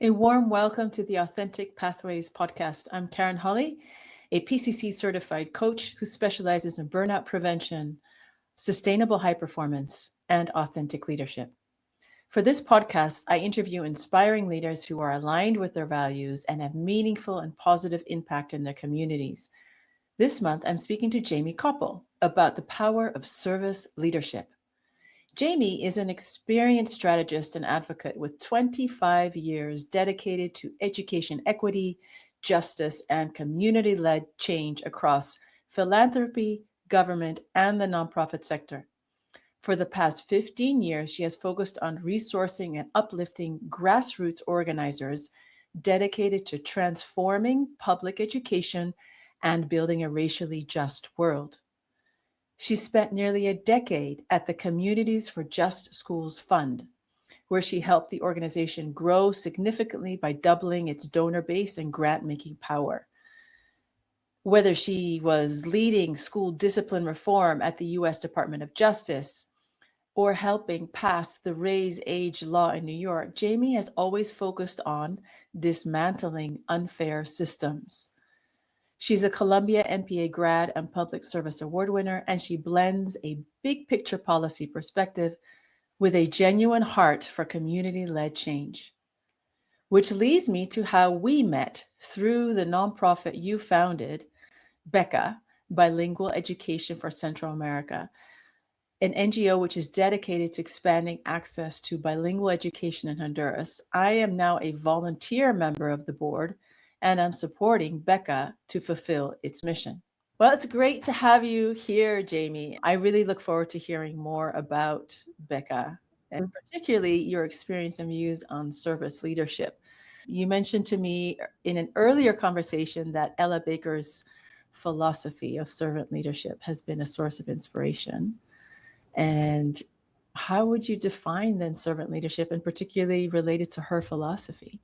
A warm welcome to the Authentic Pathways podcast. I'm Karin Holley, a PCC certified coach who specializes in burnout prevention, sustainable high performance, and authentic leadership. For this podcast, I interview inspiring leaders who are aligned with their values and have meaningful and positive impact in their communities. This month, I'm speaking to Jaime Koppel about the power of service leadership. Jaime is an experienced strategist and advocate with 25 years dedicated to education equity, justice, and community led change across philanthropy, government, and the nonprofit sector. For the past 15 years, she has focused on resourcing and uplifting grassroots organizers dedicated to transforming public education and building a racially just world. She spent nearly a decade at the Communities for Just Schools Fund, where she helped the organization grow significantly by doubling its donor base and grant making power. Whether she was leading school discipline reform at the US Department of Justice or helping pass the raise age law in New York, Jaime has always focused on dismantling unfair systems. She's a Columbia MPA grad and Public Service Award winner, and she blends a big picture policy perspective with a genuine heart for community led change. Which leads me to how we met through the nonprofit you founded, BECA, Bilingual Education for Central America, an NGO which is dedicated to expanding access to bilingual education in Honduras. I am now a volunteer member of the board and I'm supporting BECA to fulfill its mission. Well, it's great to have you here, Jaime. I really look forward to hearing more about BECA and particularly your experience and views on service leadership. You mentioned to me in an earlier conversation that Ella Baker's philosophy of servant leadership has been a source of inspiration. And how would you define then servant leadership, and particularly related to her philosophy?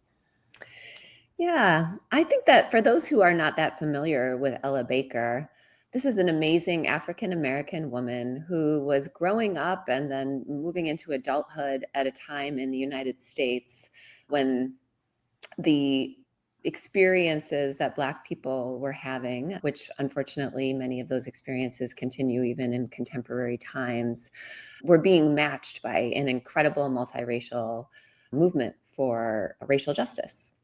Yeah, I think that for those who are not that familiar with Ella Baker, this is an amazing African American woman who was growing up and then moving into adulthood at a time in the United States when the experiences that Black people were having, which unfortunately many of those experiences continue even in contemporary times, were being matched by an incredible multiracial movement for racial justice.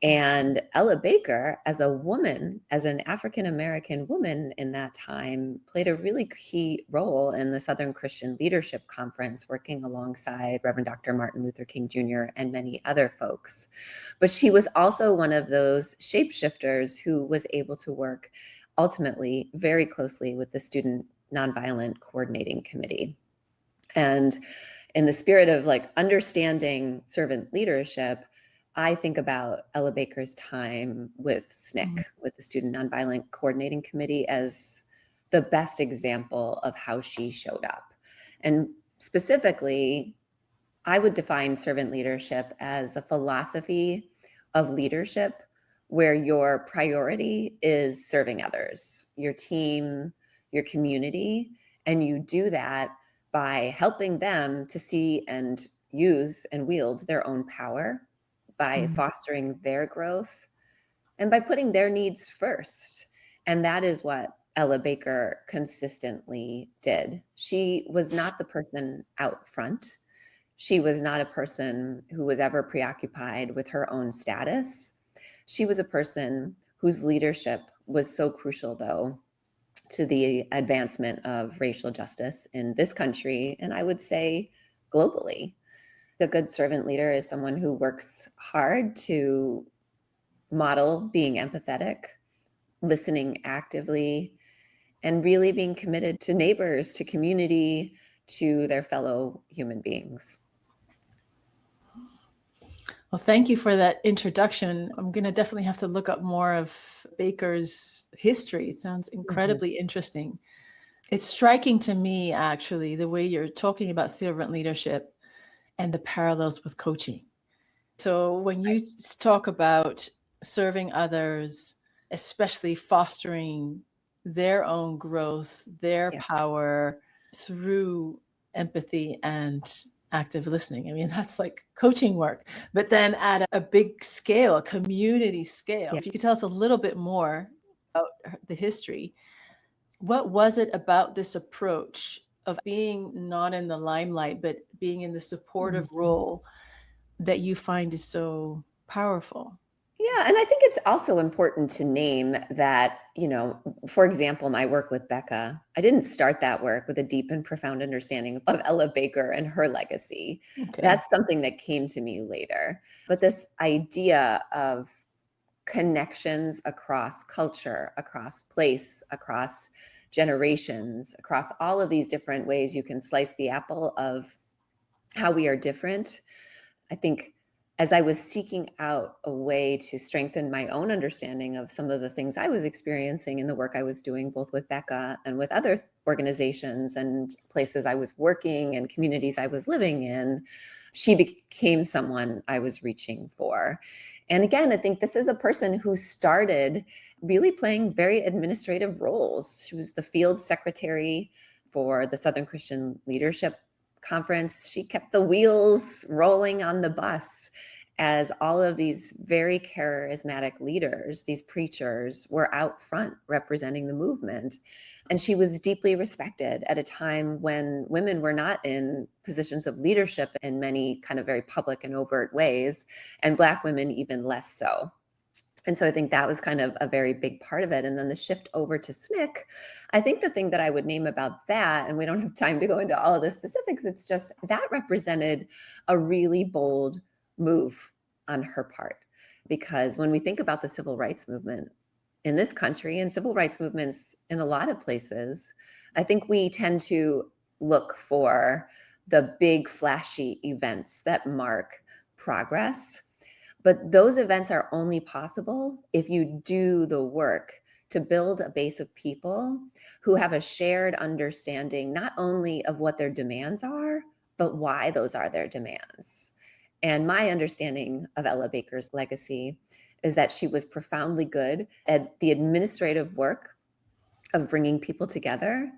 And Ella Baker, as a woman, as an African American woman in that time, played a really key role in the Southern Christian Leadership Conference, working alongside Reverend Dr. Martin Luther King Jr. and many other folks. But she was also one of those shapeshifters who was able to work ultimately very closely with the Student Nonviolent Coordinating Committee. And in the spirit of understanding servant leadership, I think about Ella Baker's time with SNCC, with the Student Nonviolent Coordinating Committee, as the best example of how she showed up. And specifically, I would define servant leadership as a philosophy of leadership where your priority is serving others, your team, your community, and you do that by helping them to see and use and wield their own power, by fostering their growth, and by putting their needs first. And that is what Ella Baker consistently did. She was not the person out front. She was not a person who was ever preoccupied with her own status. She was a person whose leadership was so crucial, though, to the advancement of racial justice in this country, and I would say globally. A good servant leader is someone who works hard to model being empathetic, listening actively, and really being committed to neighbors, to community, to their fellow human beings. Well, thank you for that introduction. I'm going to definitely have to look up more of Baker's history. It sounds incredibly interesting. It's striking to me, actually, the way you're talking about servant leadership and the parallels with coaching. So when you talk about serving others, especially fostering their own growth, their power through empathy and active listening. I mean, that's like coaching work, but then at a big scale, a community scale. Yeah. If you could tell us a little bit more about the history, what was it about this approach of being not in the limelight, but being in the supportive role that you find is so powerful? Yeah, and I think it's also important to name that, for example, my work with Becca, I didn't start that work with a deep and profound understanding of Ella Baker and her legacy. Okay. That's something that came to me later. But this idea of connections across culture, across place, across generations, across all of these different ways you can slice the apple of how we are different. I think as I was seeking out a way to strengthen my own understanding of some of the things I was experiencing in the work I was doing, both with Becca and with other organizations and places I was working and communities I was living in, she became someone I was reaching for. And again, I think this is a person who started really playing very administrative roles. She was the field secretary for the Southern Christian Leadership Conference. She kept the wheels rolling on the bus as all of these very charismatic leaders, these preachers, were out front representing the movement. And she was deeply respected at a time when women were not in positions of leadership in many kind of very public and overt ways, and Black women even less so. And so I think that was kind of a very big part of it. And then the shift over to SNCC, I think the thing that I would name about that, and we don't have time to go into all of the specifics, it's just that represented a really bold move on her part. Because when we think about the civil rights movement in this country and civil rights movements in a lot of places, I think we tend to look for the big flashy events that mark progress. But those events are only possible if you do the work to build a base of people who have a shared understanding, not only of what their demands are, but why those are their demands. And my understanding of Ella Baker's legacy is that she was profoundly good at the administrative work of bringing people together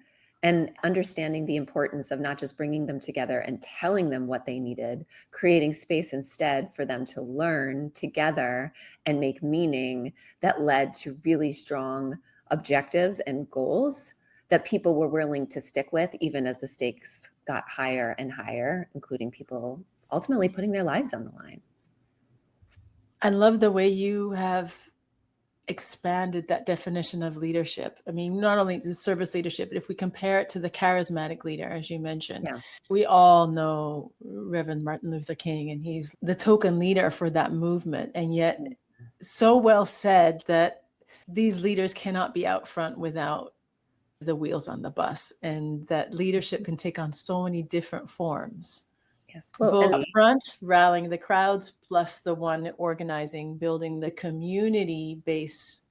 and understanding the importance of not just bringing them together and telling them what they needed, creating space instead for them to learn together and make meaning that led to really strong objectives and goals that people were willing to stick with, even as the stakes got higher and higher, including people ultimately putting their lives on the line. I love the way you have expanded that definition of leadership. I mean, not only the service leadership, but if we compare it to the charismatic leader, as you mentioned, we all know Reverend Martin Luther King, and he's the token leader for that movement. And yet, so well said that these leaders cannot be out front without the wheels on the bus, and that leadership can take on so many different forms. Yes. Well, both up front, rallying the crowds, plus the one organizing, building the community base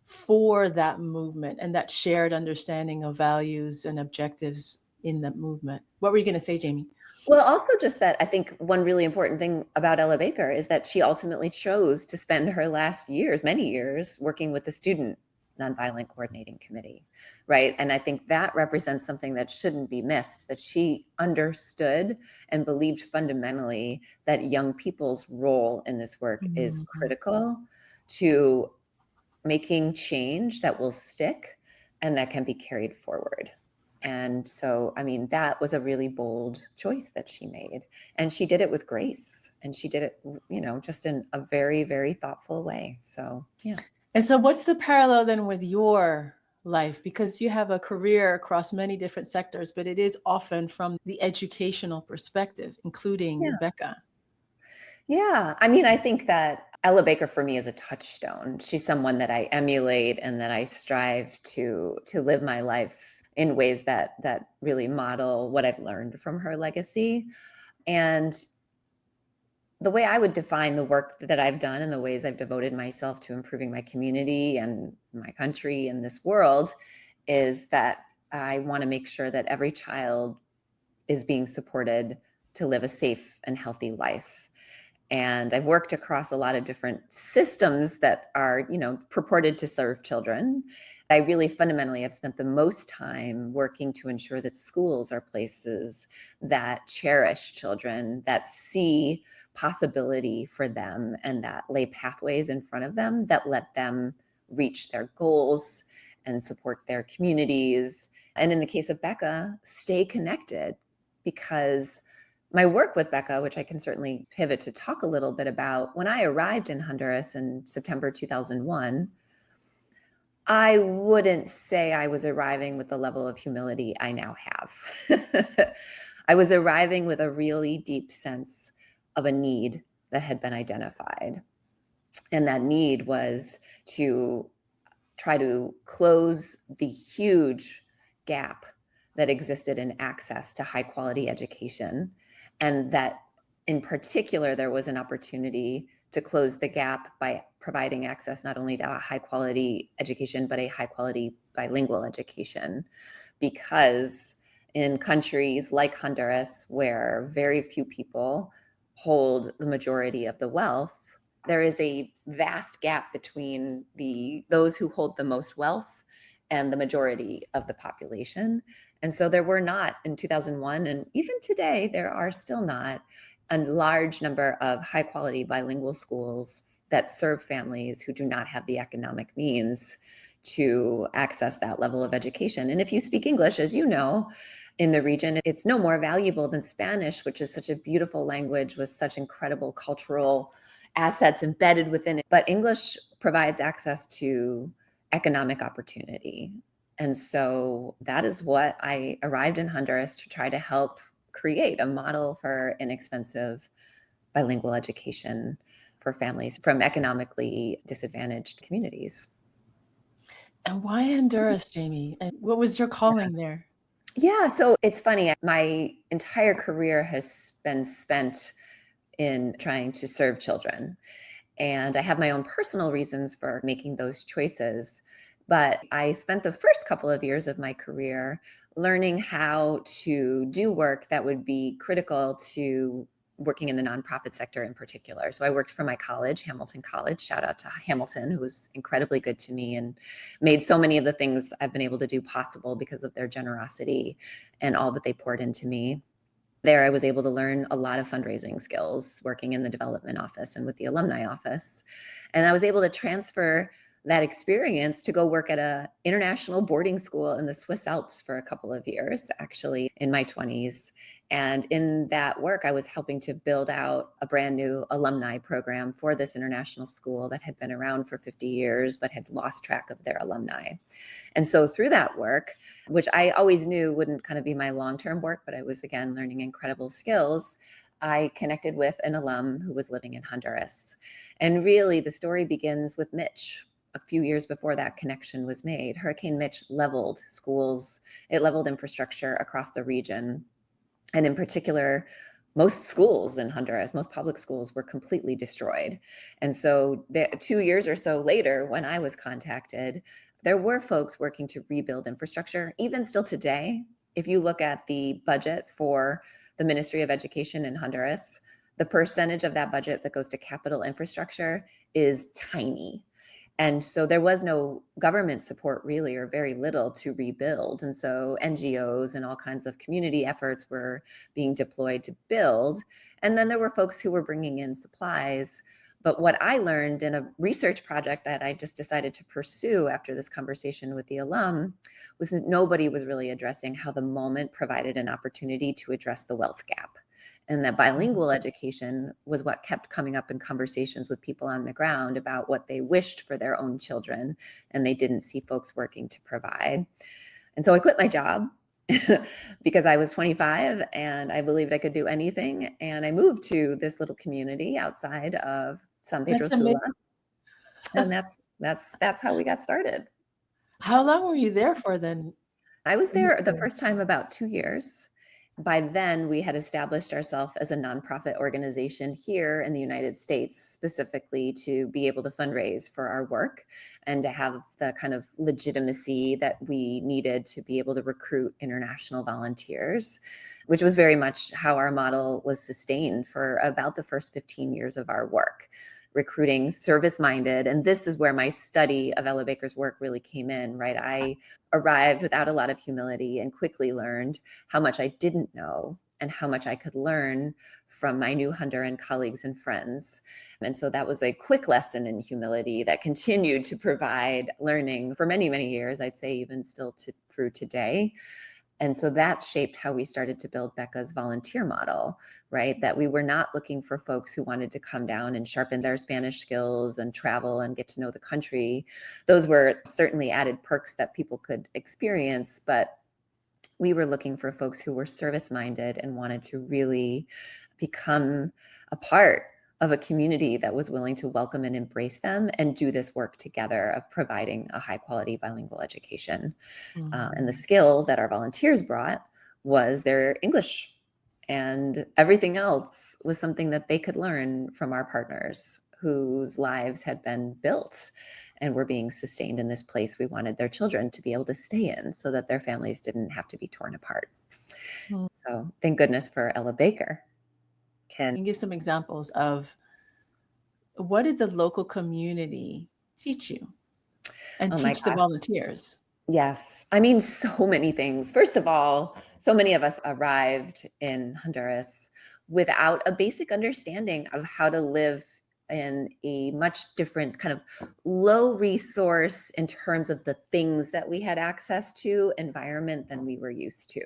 for that movement and that shared understanding of values and objectives in the movement. What were you going to say, Jamie? Well, also just that I think one really important thing about Ella Baker is that she ultimately chose to spend her last years, many years, working with the Student Nonviolent Coordinating Committee, right? And I think that represents something that shouldn't be missed, that she understood and believed fundamentally that young people's role in this work is critical to making change that will stick and that can be carried forward. And so, I mean, that was a really bold choice that she made. And she did it with grace. And she did it, just in a very, very thoughtful way. So, yeah. And so what's the parallel then with your life? Because you have a career across many different sectors, but it is often from the educational perspective, including BECA. Yeah. I mean, I think that Ella Baker for me is a touchstone. She's someone that I emulate and that I strive to live my life in ways that really model what I've learned from her legacy. And the way I would define the work that I've done and the ways I've devoted myself to improving my community and my country and this world is that I want to make sure that every child is being supported to live a safe and healthy life. And I've worked across a lot of different systems that are, purported to serve children. I really fundamentally have spent the most time working to ensure that schools are places that cherish children, that see possibility for them, and that lay pathways in front of them that let them reach their goals and support their communities. And in the case of BECA, stay connected, because my work with BECA, which I can certainly pivot to talk a little bit about, when I arrived in Honduras in September 2001, I wouldn't say I was arriving with the level of humility I now have. I was arriving with a really deep sense of a need that had been identified. And that need was to try to close the huge gap that existed in access to high quality education. And that in particular, there was an opportunity to close the gap by providing access not only to a high quality education, but a high quality bilingual education. Because in countries like Honduras, where very few people hold the majority of the wealth, there is a vast gap between those who hold the most wealth and the majority of the population. And so there were not, in 2001, and even today, there are still not a large number of high quality bilingual schools that serve families who do not have the economic means to access that level of education. And if you speak English, as you know, in the region, it's no more valuable than Spanish, which is such a beautiful language with such incredible cultural assets embedded within it. But English provides access to economic opportunity. And so that is what I arrived in Honduras to try to help create a model for inexpensive bilingual education for families from economically disadvantaged communities. And why Honduras, Jamie? And what was your calling there? Yeah, so it's funny. My entire career has been spent in trying to serve children. And I have my own personal reasons for making those choices. But I spent the first couple of years of my career learning how to do work that would be critical to working in the nonprofit sector in particular. So I worked for my college, Hamilton College. Shout out to Hamilton, who was incredibly good to me and made so many of the things I've been able to do possible because of their generosity and all that they poured into me. There, I was able to learn a lot of fundraising skills working in the development office and with the alumni office. And I was able to transfer that experience to go work at an international boarding school in the Swiss Alps for a couple of years, actually in my 20s. And in that work, I was helping to build out a brand new alumni program for this international school that had been around for 50 years, but had lost track of their alumni. And so through that work, which I always knew wouldn't kind of be my long-term work, but I was, again, learning incredible skills, I connected with an alum who was living in Honduras. And really, the story begins with Mitch. A few years before that connection was made, Hurricane Mitch leveled schools. It leveled infrastructure across the region. And in particular, most schools in Honduras, most public schools were completely destroyed. And so 2 years or so later, when I was contacted, there were folks working to rebuild infrastructure. Even still today, if you look at the budget for the Ministry of Education in Honduras, the percentage of that budget that goes to capital infrastructure is tiny. And so there was no government support really, or very little, to rebuild. And so NGOs and all kinds of community efforts were being deployed to build. And then there were folks who were bringing in supplies. But what I learned in a research project that I just decided to pursue after this conversation with the alum was that nobody was really addressing how the moment provided an opportunity to address the wealth gap. And that bilingual education was what kept coming up in conversations with people on the ground about what they wished for their own children, and they didn't see folks working to provide. And so I quit my job because I was 25 and I believed I could do anything. And I moved to this little community outside of San Pedro That's amazing. Sula. And that's how we got started. How long were you there for then? I was there the first time about 2 years. By then, we had established ourselves as a nonprofit organization here in the United States, specifically to be able to fundraise for our work and to have the kind of legitimacy that we needed to be able to recruit international volunteers, which was very much how our model was sustained for about the first 15 years of our work, recruiting service-minded. And this is where my study of Ella Baker's work really came in, right? I arrived without a lot of humility and quickly learned how much I didn't know and how much I could learn from my new Honduran colleagues and friends. And so that was a quick lesson in humility that continued to provide learning for many, many years, I'd say even still through today. And so that shaped how we started to build BECA's volunteer model, right? That we were not looking for folks who wanted to come down and sharpen their Spanish skills and travel and get to know the country. Those were certainly added perks that people could experience, but we were looking for folks who were service-minded and wanted to really become a part of a community that was willing to welcome and embrace them and do this work together of providing a high-quality bilingual education. And the skill that our volunteers brought was their English, and everything else was something that they could learn from our partners whose lives had been built and were being sustained in this place we wanted their children to be able to stay in so that their families didn't have to be torn apart. So thank goodness for Ella Baker. Can you give some examples of what did the local community teach you and teach the volunteers? Yes. I mean, so many things. First of all, so many of us arrived in Honduras without a basic understanding of how to live in a much different kind of low resource in terms of the things that we had access to environment than we were used to.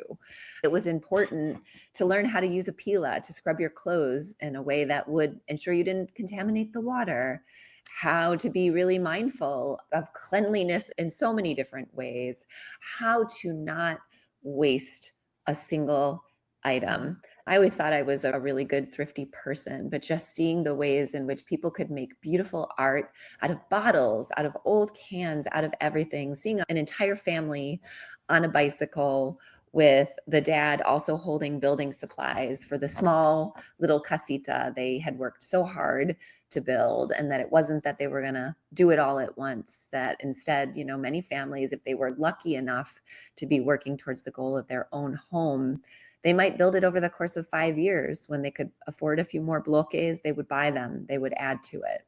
It was important to learn how to use a pila to scrub your clothes in a way that would ensure you didn't contaminate the water, how to be really mindful of cleanliness in so many different ways, how to not waste a single item. I always thought I was a really good, thrifty person, but just seeing the ways in which people could make beautiful art out of bottles, out of old cans, out of everything, seeing an entire family on a bicycle with the dad also holding building supplies for the small little casita they had worked so hard to build, and that it wasn't that they were going to do it all at once, that instead, you know, many families, if they were lucky enough to be working towards the goal of their own home, they might build it over the course of 5 years. When they could afford a few more bloques, they would buy them, they would add to it.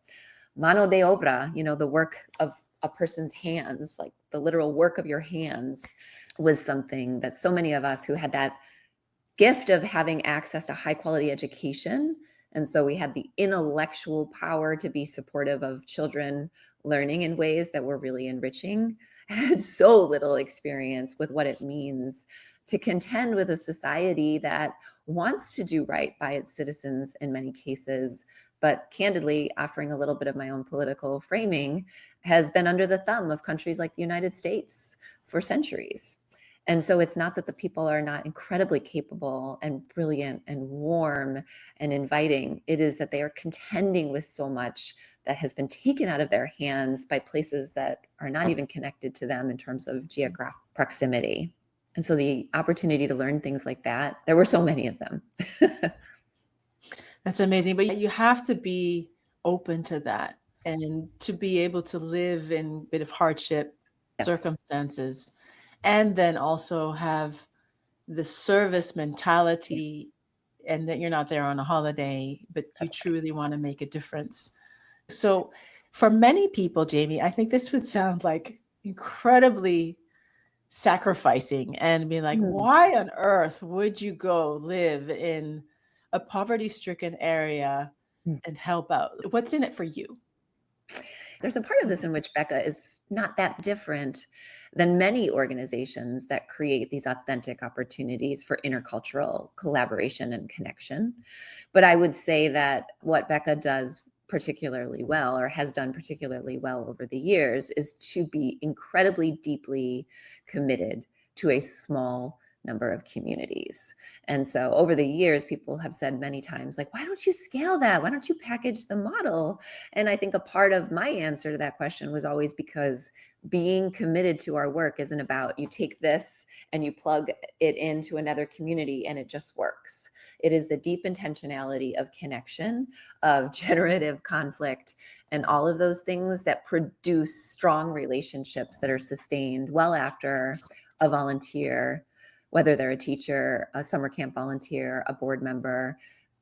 Mano de obra, you know, the work of a person's hands, like the literal work of your hands, was something that so many of us who had that gift of having access to high quality education, and so we had the intellectual power to be supportive of children learning in ways that were really enriching, had so little experience with what it means to contend with a society that wants to do right by its citizens in many cases, but candidly, offering a little bit of my own political framing, has been under the thumb of countries like the United States for centuries. And so it's not that the people are not incredibly capable and brilliant and warm and inviting. It is that they are contending with so much that has been taken out of their hands by places that are not even connected to them in terms of geographic proximity. And so the opportunity to learn things like that, there were so many of them. That's amazing. But you have to be open to that and to be able to live in a bit of hardship circumstances, and then also have the service mentality, and that you're not there on a holiday, but you truly want to make a difference. So for many people, Jaime, I think this would sound like incredibly sacrificing and be like, why on earth would you go live in a poverty-stricken area and help out? What's in it for you? There's a part of this in which BECA is not that different than many organizations that create these authentic opportunities for intercultural collaboration and connection. But I would say that what BECA does particularly well, or has done particularly well over the years, is to be incredibly deeply committed to a small number of communities. And so over the years, people have said many times, like, why don't you scale that? Why don't you package the model? And I think a part of my answer to that question was always because being committed to our work isn't about you take this and you plug it into another community and it just works. It is the deep intentionality of connection, of generative conflict, and all of those things that produce strong relationships that are sustained well after a volunteer, whether they're a teacher, a summer camp volunteer, a board member,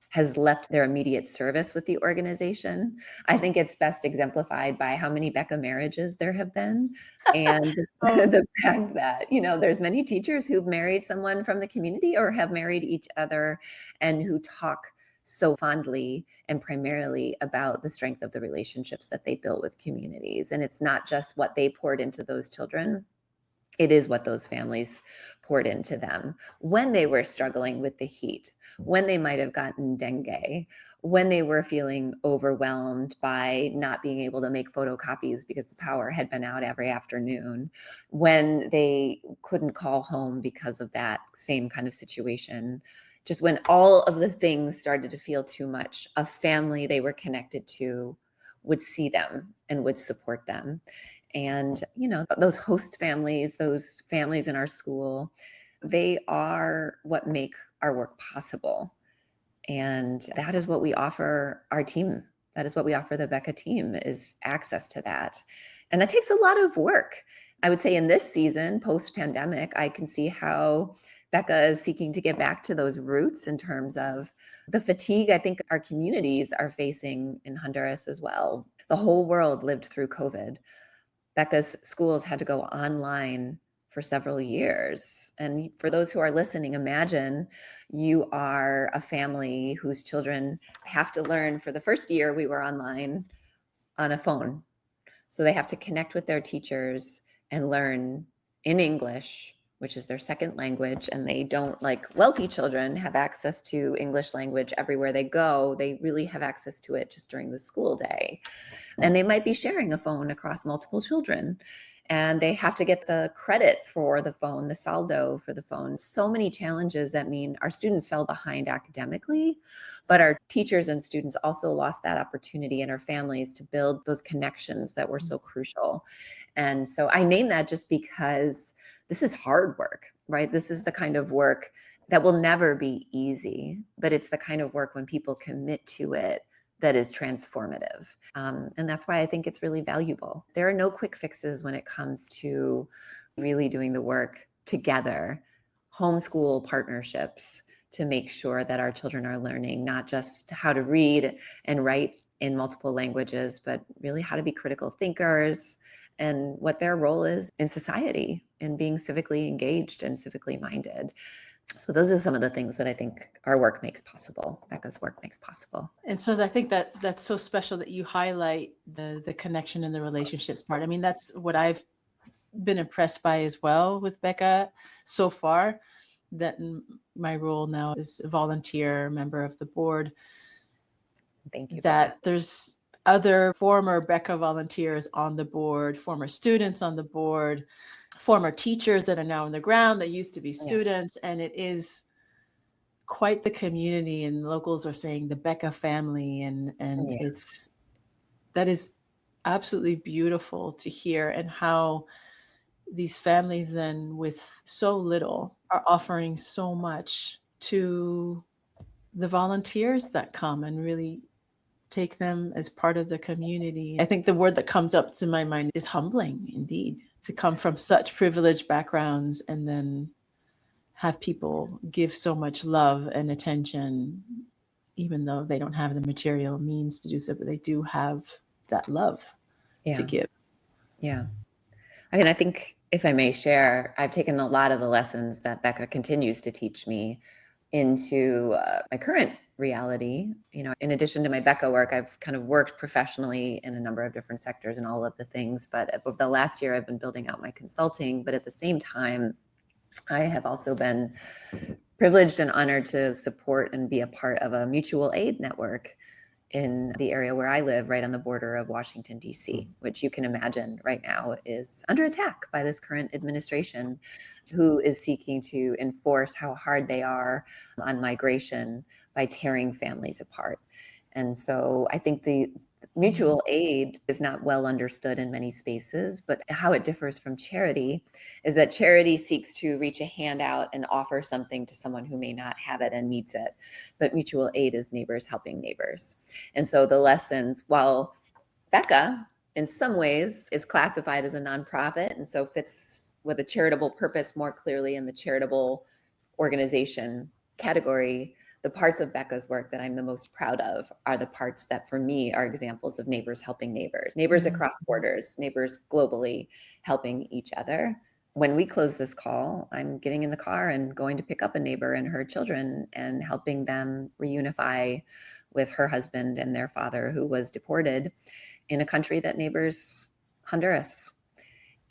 has left their immediate service with the organization. I think it's best exemplified by how many BECA marriages there have been, and Oh. the fact that, there's many teachers who've married someone from the community or have married each other, and who talk so fondly and primarily about the strength of the relationships that they built with communities. And it's not just what they poured into those children. It is what those families poured into them when they were struggling with the heat, when they might have gotten dengue, when they were feeling overwhelmed by not being able to make photocopies because the power had been out every afternoon, when they couldn't call home because of that same kind of situation. Just when all of the things started to feel too much, a family they were connected to would see them and would support them. And, those host families, those families in our school, they are what make our work possible. And that is what we offer our team. That is what we offer the BECA team, is access to that. And that takes a lot of work. I would say in this season, post-pandemic, I can see how BECA is seeking to get back to those roots in terms of the fatigue I think our communities are facing in Honduras as well. The whole world lived through COVID. BECA's schools had to go online for several years. And for those who are listening, imagine you are a family whose children have to learn. For the first year, we were online on a phone. So they have to connect with their teachers and learn in English, which is their second language. And they don't, like wealthy children, have access to English language everywhere they go. They really have access to it just during the school day. And they might be sharing a phone across multiple children. And they have to get the credit for the phone, the saldo for the phone. So many challenges that mean our students fell behind academically, but our teachers and students also lost that opportunity, and our families, to build those connections that were so crucial. And so I name that just because this is hard work, right? This is the kind of work that will never be easy, but it's the kind of work when people commit to it that is transformative. And that's why I think it's really valuable. There are no quick fixes when it comes to really doing the work together, homeschool partnerships, to make sure that our children are learning not just how to read and write in multiple languages, but really how to be critical thinkers and what their role is in society and being civically engaged and civically minded. So those are some of the things that I think our work makes possible, BECA's work makes possible. And so I think that that's so special that you highlight the connection and the relationships part. I mean, that's what I've been impressed by as well with BECA so far, that in my role now is a volunteer member of the board. Thank you. That there's other former BECA volunteers on the board, former students on the board, former teachers that are now on the ground that used to be students. Yes. And it is quite the community, and locals are saying the BECA family. And yes. That is absolutely beautiful to hear, and how these families then with so little are offering so much to the volunteers that come and really take them as part of the community. I think the word that comes up to my mind is humbling, indeed, to come from such privileged backgrounds and then have people give so much love and attention, even though they don't have the material means to do so, but they do have that love to give. Yeah. I mean, I think, if I may share, I've taken a lot of the lessons that BECA continues to teach me into my current reality. In addition to my BECA work, I've kind of worked professionally in a number of different sectors and all of the things. But over the last year, I've been building out my consulting. But at the same time, I have also been privileged and honored to support and be a part of a mutual aid network in the area where I live, right on the border of Washington, D.C., which you can imagine right now is under attack by this current administration, who is seeking to enforce how hard they are on migration by tearing families apart. And so I think the mutual aid is not well understood in many spaces, but how it differs from charity is that charity seeks to reach a hand out and offer something to someone who may not have it and needs it. But mutual aid is neighbors helping neighbors. And so the lessons, while BECA in some ways is classified as a nonprofit and so fits with a charitable purpose more clearly in the charitable organization category, the parts of BECA's work that I'm the most proud of are the parts that for me are examples of neighbors helping neighbors, neighbors across borders, neighbors globally helping each other. When we close this call, I'm getting in the car and going to pick up a neighbor and her children and helping them reunify with her husband and their father, who was deported in a country that neighbors Honduras.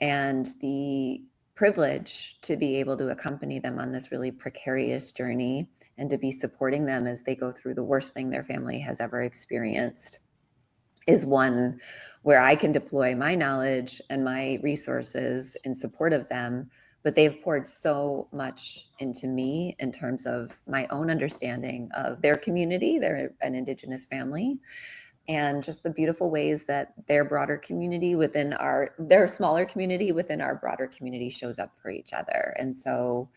And the privilege to be able to accompany them on this really precarious journey and to be supporting them as they go through the worst thing their family has ever experienced is one where I can deploy my knowledge and my resources in support of them. But they've poured so much into me in terms of my own understanding of their community. They're an Indigenous family, and just the beautiful ways that their broader community within their smaller community within our broader community shows up for each other. And so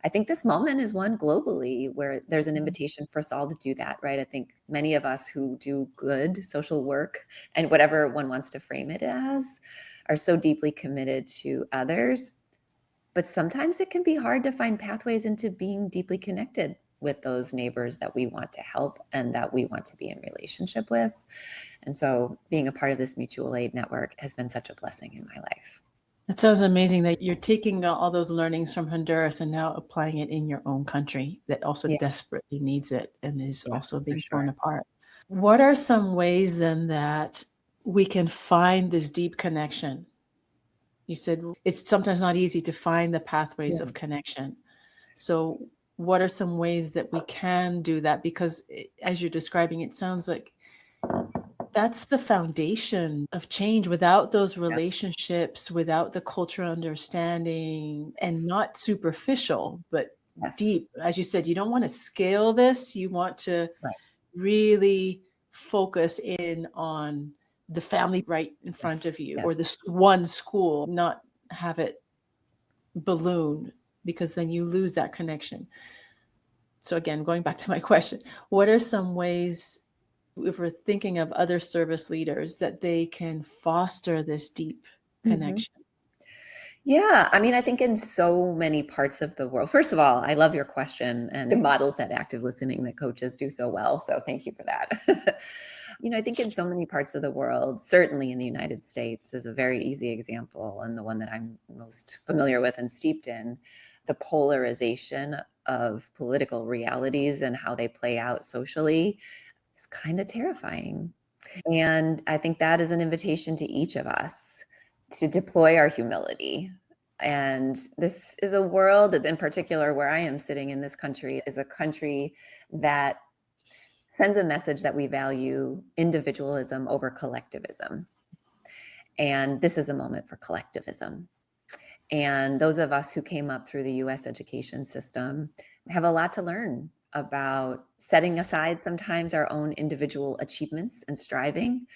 I think this moment is one globally where there's an invitation for us all to do that, right? I think many of us who do good social work and whatever one wants to frame it as are so deeply committed to others. But sometimes it can be hard to find pathways into being deeply connected with those neighbors that we want to help and that we want to be in relationship with. And so being a part of this mutual aid network has been such a blessing in my life. It sounds amazing that you're taking all those learnings from Honduras and now applying it in your own country that also desperately needs it and is also being torn apart. What are some ways then that we can find this deep connection? You said it's sometimes not easy to find the pathways of connection. So what are some ways that we can do that? Because as you're describing, it sounds like that's the foundation of change. Without those relationships, without the cultural understanding, and not superficial, but deep. As you said, you don't want to scale this. You want to really focus in on the family right in front of you, or this one school, not have it balloon, because then you lose that connection. So again, going back to my question, what are some ways, if we're thinking of other service leaders, that they can foster this deep connection? Yeah, I mean, I think in so many parts of the world, first of all, I love your question, and it models that active listening that coaches do so well. So thank you for that. I think in so many parts of the world, certainly in the United States is a very easy example, and the one that I'm most familiar with and steeped in, the polarization of political realities and how they play out socially is kind of terrifying. And I think that is an invitation to each of us to deploy our humility. And this is a world that, in particular, where I am sitting in this country, is a country that sends a message that we value individualism over collectivism. And this is a moment for collectivism. And those of us who came up through the US education system have a lot to learn about setting aside sometimes our own individual achievements and striving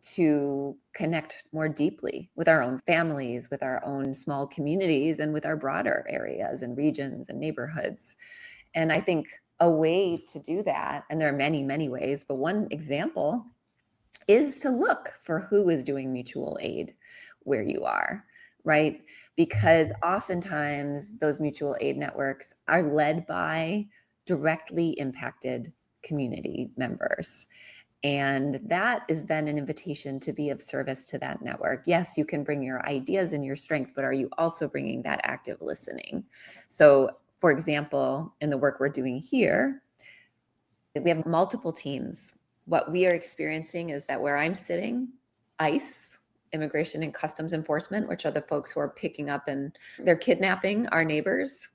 to connect more deeply with our own families, with our own small communities, and with our broader areas and regions and neighborhoods. And I think a way to do that, and there are many, many ways, but one example is to look for who is doing mutual aid where you are, right? Because oftentimes those mutual aid networks are led by directly impacted community members. And that is then an invitation to be of service to that network. Yes, you can bring your ideas and your strength, but are you also bringing that active listening? So, for example, in the work we're doing here, we have multiple teams. What we are experiencing is that where I'm sitting, ICE, Immigration and Customs Enforcement, which are the folks who are picking up and they're kidnapping our neighbors,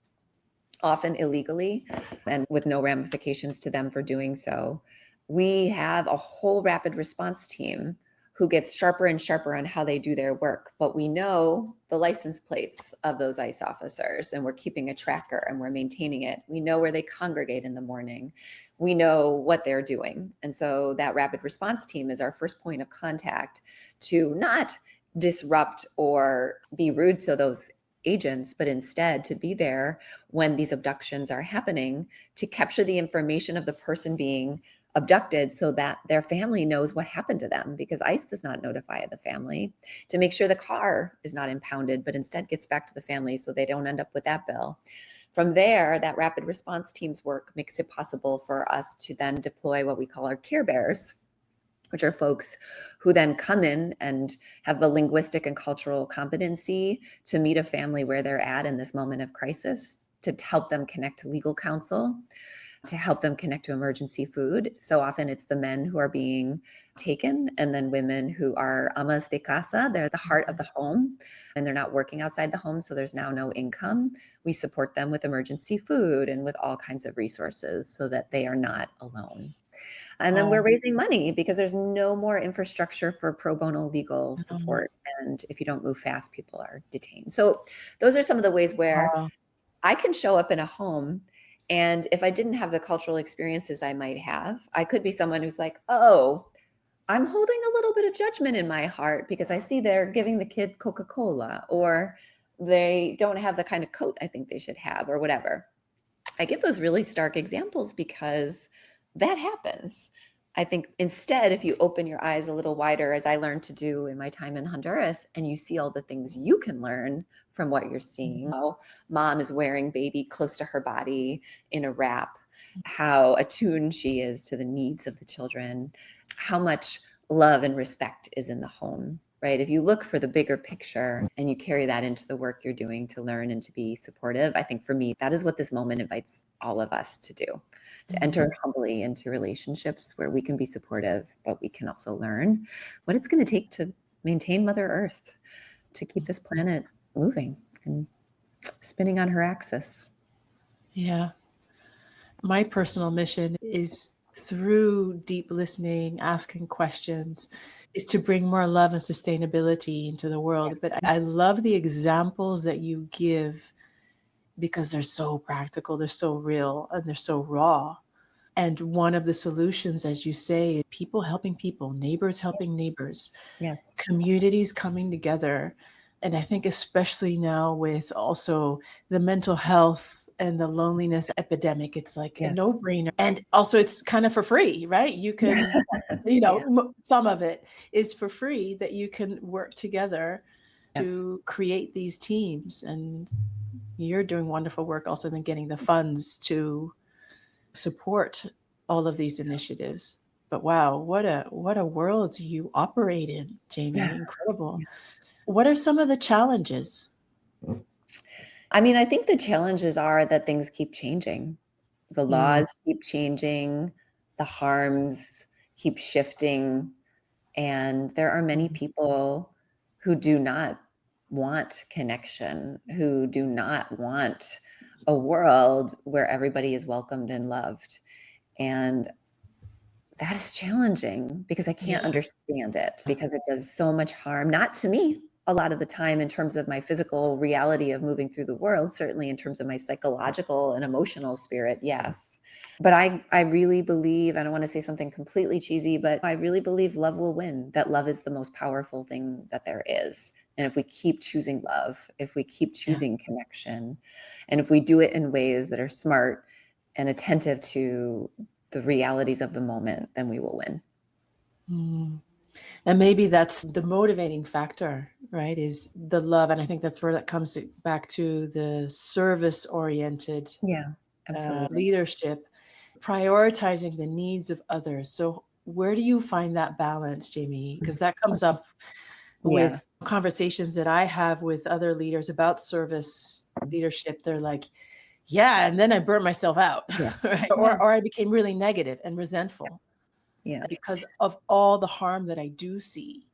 often illegally and with no ramifications to them for doing so. we have a whole rapid response team who gets sharper and sharper on how they do their work. But we know the license plates of those ICE officers, and we're keeping a tracker and we're maintaining it. We know where they congregate in the morning. We know what they're doing. And so that rapid response team is our first point of contact to not disrupt or be rude to those agents, but instead to be there when these abductions are happening, to capture the information of the person being abducted so that their family knows what happened to them, because ICE does not notify the family, to make sure the car is not impounded, but instead gets back to the family so they don't end up with that bill. From there, that rapid response team's work makes it possible for us to then deploy what we call our care bears, which are folks who then come in and have the linguistic and cultural competency to meet a family where they're at in this moment of crisis, to help them connect to legal counsel, to help them connect to emergency food. So often it's the men who are being taken, and then women who are amas de casa, they're the heart of the home, and they're not working outside the home, so there's now no income. We support them with emergency food and with all kinds of resources so that they are not alone. And then we're raising money because there's no more infrastructure for pro bono legal support. And if you don't move fast, people are detained. So those are some of the ways where I can show up in a home. And if I didn't have the cultural experiences I might have, I could be someone who's like, oh, I'm holding a little bit of judgment in my heart because I see they're giving the kid Coca-Cola, or they don't have the kind of coat I think they should have, or whatever. I give those really stark examples because that happens. I think instead, if you open your eyes a little wider, as I learned to do in my time in Honduras, and you see all the things you can learn from what you're seeing, how mom is wearing baby close to her body in a wrap, how attuned she is to the needs of the children, how much love and respect is in the home, right? If you look for the bigger picture and you carry that into the work you're doing to learn and to be supportive, I think for me, that is what this moment invites all of us to do. To enter humbly into relationships where we can be supportive, but we can also learn what it's going to take to maintain Mother Earth, to keep this planet moving and spinning on her axis. Yeah. My personal mission is, through deep listening, asking questions, is to bring more love and sustainability into the world. Yes. But I love the examples that you give because they're so practical, they're so real, and they're so raw. And one of the solutions, as you say, people helping people, neighbors helping neighbors, Yes. communities coming together. And I think especially now with also the mental health and the loneliness epidemic, it's like a no-brainer. And also it's kind of for free, right? You can, some of it is for free, that you can work together to create these teams. And you're doing wonderful work also than getting the funds to support all of these initiatives. But wow, what a world you operate in, Jaime. Incredible. What are some of the challenges? I mean, I think the challenges are that things keep changing. The laws keep changing, the harms keep shifting, and there are many people who do not want connection, who do not want a world where everybody is welcomed and loved. And that is challenging because I can't understand it, because it does so much harm, not to me a lot of the time in terms of my physical reality of moving through the world, certainly in terms of my psychological and emotional spirit, yes. But I really believe, I don't want to say something completely cheesy, but I really believe love will win, that love is the most powerful thing that there is. And if we keep choosing love, if we keep choosing connection, and if we do it in ways that are smart and attentive to the realities of the moment, then we will win. And maybe that's the motivating factor, right? Is the love. And I think that's where that comes back to the service-oriented leadership, prioritizing the needs of others. So where do you find that balance, Jaime? Because that comes up with conversations that I have with other leaders about service leadership. They're like, yeah, and then I burnt myself out, right? Or I became really negative and resentful because of all the harm that I do see.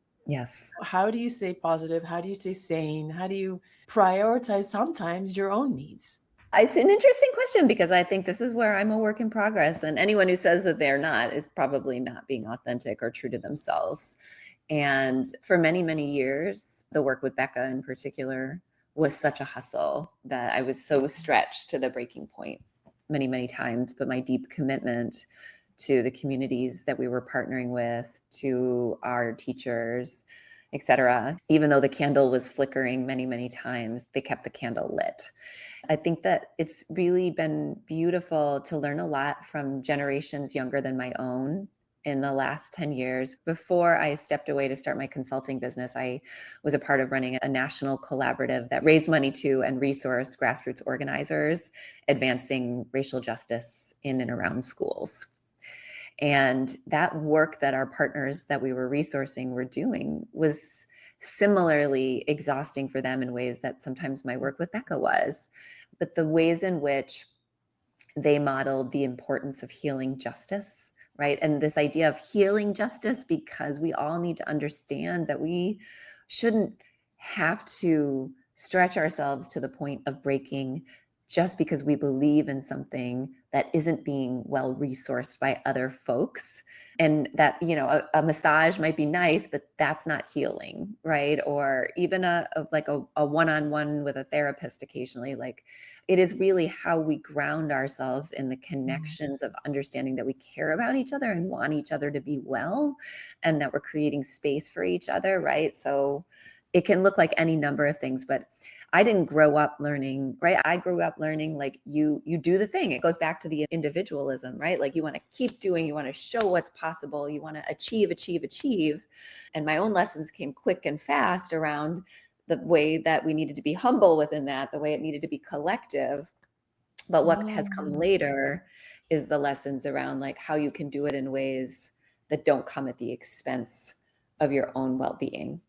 How do you stay positive? How do you stay sane? How do you prioritize sometimes your own needs? It's an interesting question because I think this is where I'm a work in progress. And anyone who says that they're not is probably not being authentic or true to themselves. And for many, many years, the work with BECA in particular was such a hustle that I was so stretched to the breaking point many, many times. But my deep commitment to the communities that we were partnering with, to our teachers, etc. Even though the candle was flickering many, many times, they kept the candle lit. I think that it's really been beautiful to learn a lot from generations younger than my own in the last 10 years. Before I stepped away to start my consulting business, I was a part of running a national collaborative that raised money to and resourced grassroots organizers advancing racial justice in and around schools. And that work that our partners that we were resourcing were doing was similarly exhausting for them in ways that sometimes my work with BECA was. But the ways in which they modeled the importance of healing justice, right? And this idea of healing justice, because we all need to understand that we shouldn't have to stretch ourselves to the point of breaking just because we believe in something that isn't being well resourced by other folks. And that, a massage might be nice, but that's not healing, right? Or even a one-on-one with a therapist occasionally. Like, it is really how we ground ourselves in the connections of understanding that we care about each other and want each other to be well, and that we're creating space for each other, right? So it can look like any number of things, but I didn't grow up learning, right? I grew up learning like you do the thing. It goes back to the individualism, right? Like, you want to keep doing, you want to show what's possible, you want to achieve. And my own lessons came quick and fast around the way that we needed to be humble within that, the way it needed to be collective. But what has come later is the lessons around like how you can do it in ways that don't come at the expense of your own well-being.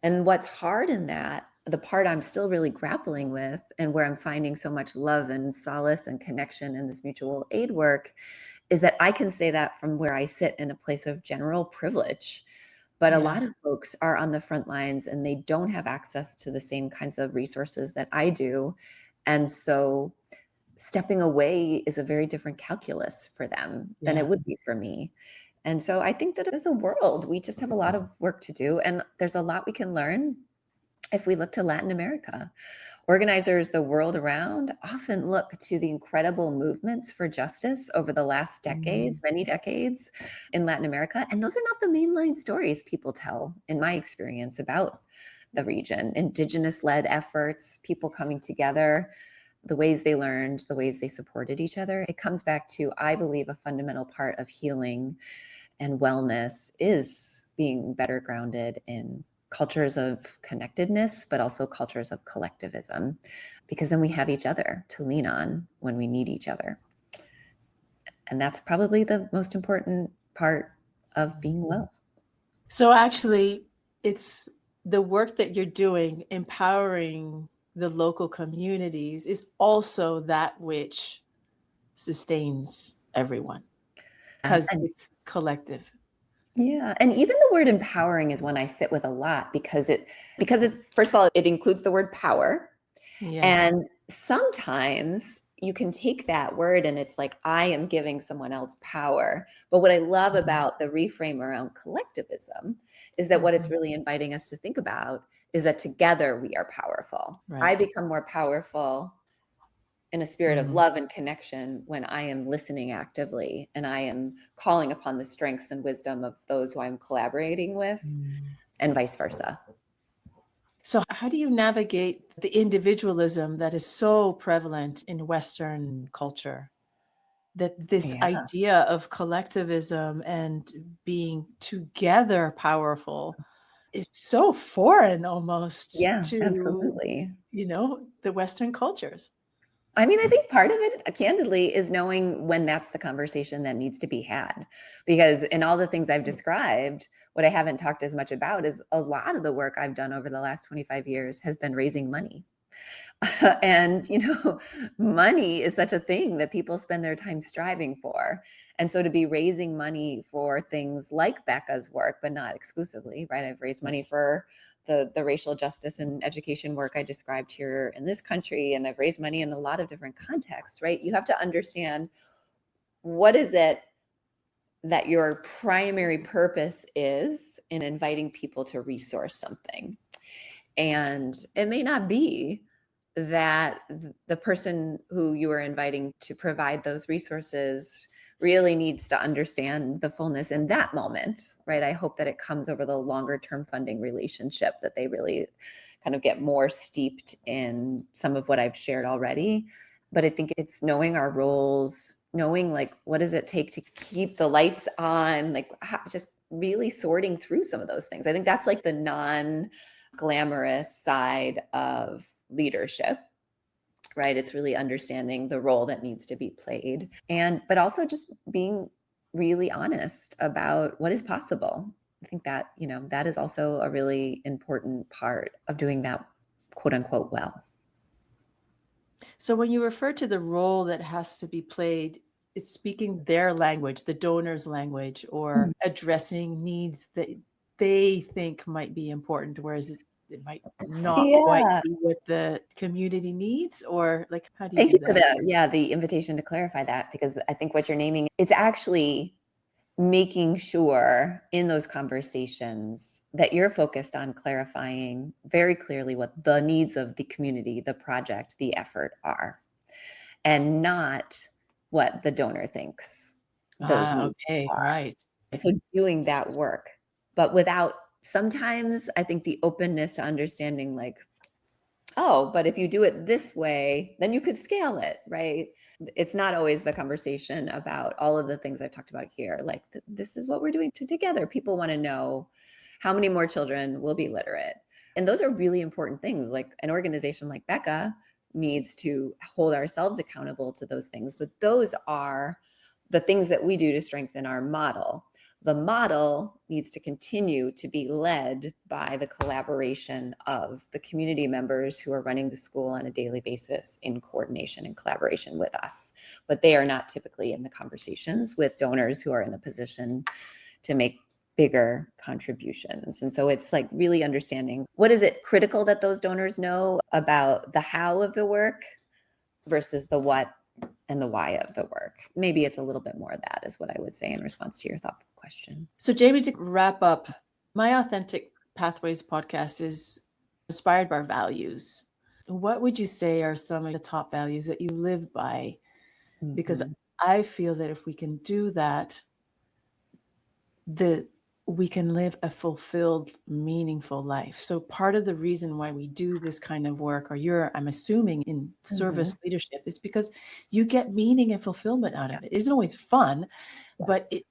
And what's hard in that, the part I'm still really grappling with, and where I'm finding so much love and solace and connection in this mutual aid work, is that I can say that from where I sit in a place of general privilege. But a lot of folks are on the front lines and they don't have access to the same kinds of resources that I do. And so stepping away is a very different calculus for them than it would be for me. And so I think that as a world, we just have a lot of work to do. And there's a lot we can learn if we look to Latin America. Organizers the world around often look to the incredible movements for justice over the last decades, many decades in Latin America. And those are not the mainline stories people tell, in my experience, about the region. Indigenous-led efforts, people coming together, the ways they learned, the ways they supported each other. It comes back to, I believe, a fundamental part of healing and wellness is being better grounded in cultures of connectedness, but also cultures of collectivism, because then we have each other to lean on when we need each other. And that's probably the most important part of being well. So actually, it's the work that you're doing, empowering the local communities, is also that which sustains everyone, because it's collective. Yeah. And even the word empowering is one I sit with a lot because it, first of all, it includes the word power. And sometimes you can take that word and it's like, I am giving someone else power. But what I love about the reframe around collectivism is that what it's really inviting us to think about is that together we are powerful. I become more powerful in a spirit of love and connection when I am listening actively and I am calling upon the strengths and wisdom of those who I'm collaborating with, and vice versa. So how do you navigate the individualism that is so prevalent in Western culture? That this idea of collectivism and being together powerful is so foreign almost to, absolutely. The Western cultures. I mean, I think part of it, candidly, is knowing when that's the conversation that needs to be had. Because in all the things I've described, what I haven't talked as much about is a lot of the work I've done over the last 25 years has been raising money. And, money is such a thing that people spend their time striving for. And so to be raising money for things like Becca's work, but not exclusively, right? I've raised money for the racial justice and education work I described here in this country, and I've raised money in a lot of different contexts, right? You have to understand, what is it that your primary purpose is in inviting people to resource something? And it may not be that the person who you are inviting to provide those resources really needs to understand the fullness in that moment, right? I hope that it comes over the longer term funding relationship, that they really kind of get more steeped in some of what I've shared already. But I think it's knowing our roles, knowing like, what does it take to keep the lights on, like just really sorting through some of those things. I think that's like the non-glamorous side of leadership, right? It's really understanding the role that needs to be played, but also just being really honest about what is possible. I think that, that is also a really important part of doing that, quote unquote, well. So when you refer to the role that has to be played, it's speaking their language, the donor's language, or addressing needs that they think might be important, whereas it might not quite Yeah. be what the community needs, or like, how do you Thank do you for that? the invitation to clarify that, because I think what you're naming, it's actually making sure in those conversations that you're focused on clarifying very clearly what the needs of the community, the project, the effort are, and not what the donor thinks those needs Okay, are. right. So doing that work, but without, sometimes I think, the openness to understanding, like, oh, but if you do it this way, then you could scale it, right? It's not always the conversation about all of the things I've talked about here. Like, this is what we're doing together. People want to know how many more children will be literate. And those are really important things. Like, an organization like BECA needs to hold ourselves accountable to those things. But those are the things that we do to strengthen our model. The model needs to continue to be led by the collaboration of the community members who are running the school on a daily basis in coordination and collaboration with us. But they are not typically in the conversations with donors who are in a position to make bigger contributions. And so it's like really understanding, what is it critical that those donors know about the how of the work versus the what and the why of the work. Maybe it's a little bit more of that, is what I would say in response to your thoughtful question. So, Jamie, to wrap up, my Authentic Pathways podcast is inspired by values. What would you say are some of the top values that you live by? Because I feel that if we can do that, we can live a fulfilled, meaningful life. So part of the reason why we do this kind of work, or I'm assuming in service leadership, is because you get meaning and fulfillment out of it. It isn't always fun, but it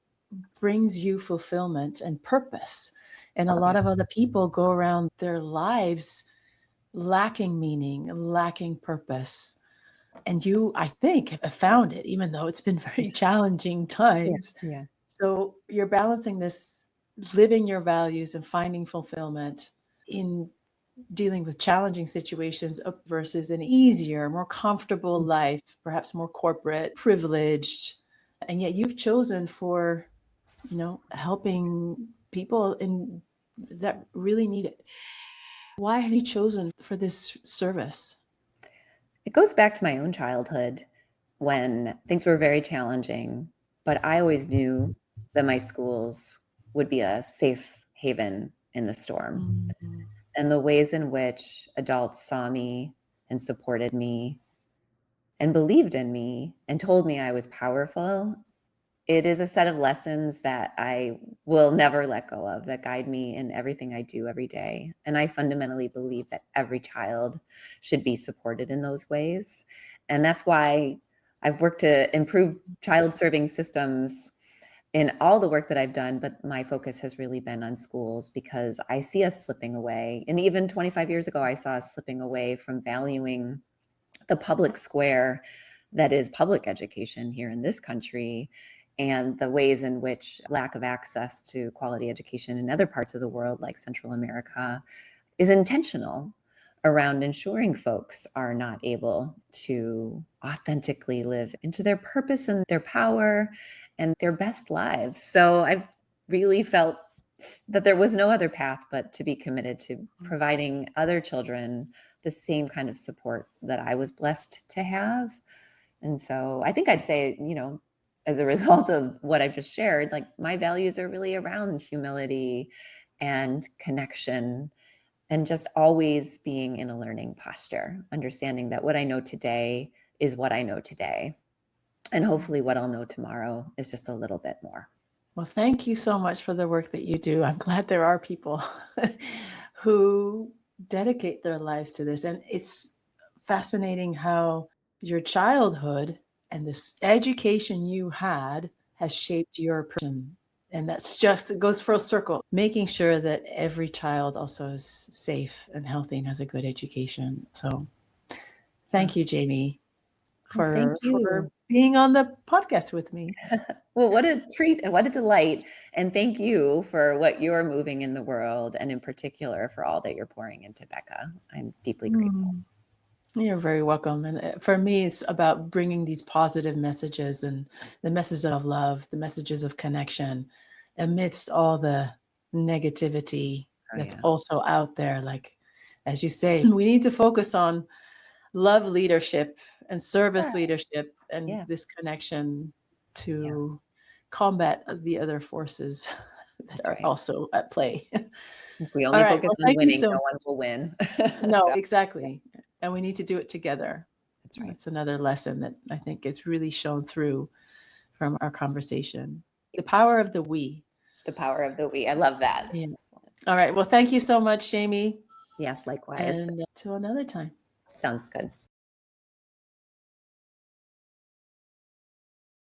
brings you fulfillment and purpose. And a lot of other people go around their lives lacking meaning, lacking purpose. And you, I think, have found it, even though it's been very challenging times. Yeah. So you're balancing this, living your values and finding fulfillment in dealing with challenging situations versus an easier, more comfortable life, perhaps more corporate, privileged. And yet you've chosen for, helping people that really need it. Why have you chosen for this service? It goes back to my own childhood, when things were very challenging, but I always knew that my schools would be a safe haven in the storm. Mm-hmm. And the ways in which adults saw me and supported me and believed in me and told me I was powerful, it is a set of lessons that I will never let go of, that guide me in everything I do every day. And I fundamentally believe that every child should be supported in those ways. And that's why I've worked to improve child serving systems in all the work that I've done, but my focus has really been on schools, because I see us slipping away. And even 25 years ago, I saw us slipping away from valuing the public square that is public education here in this country, and the ways in which lack of access to quality education in other parts of the world, like Central America, is intentional. around ensuring folks are not able to authentically live into their purpose and their power and their best lives. So I've really felt that there was no other path but to be committed to providing other children the same kind of support that I was blessed to have. And so I think I'd say, as a result of what I've just shared, like my values are really around humility and connection and just always being in a learning posture, understanding that what I know today is what I know today. And hopefully what I'll know tomorrow is just a little bit more. Well, thank you so much for the work that you do. I'm glad there are people who dedicate their lives to this. And it's fascinating how your childhood and this education you had has shaped your person. And that's just, it goes full circle, making sure that every child also is safe and healthy and has a good education. So thank you, Jaime, Thank you. for being on the podcast with me. Well, what a treat and what a delight. And thank you for what you're moving in the world, and in particular for all that you're pouring into BECA. I'm deeply grateful. You're very welcome. And for me, it's about bringing these positive messages and the messages of love, the messages of connection amidst all the negativity that's also out there. Like, as you say, we need to focus on love leadership and service leadership and this connection to combat the other forces that are also at play. If we only focus on winning, no one will win. No, exactly. And we need to do it together. That's right. That's another lesson that I think it's really shown through from our conversation. The power of the we. The power of the we. I love that. Yeah. All right. Well, thank you so much, Jaime. Yes, likewise. And till another time. Sounds good.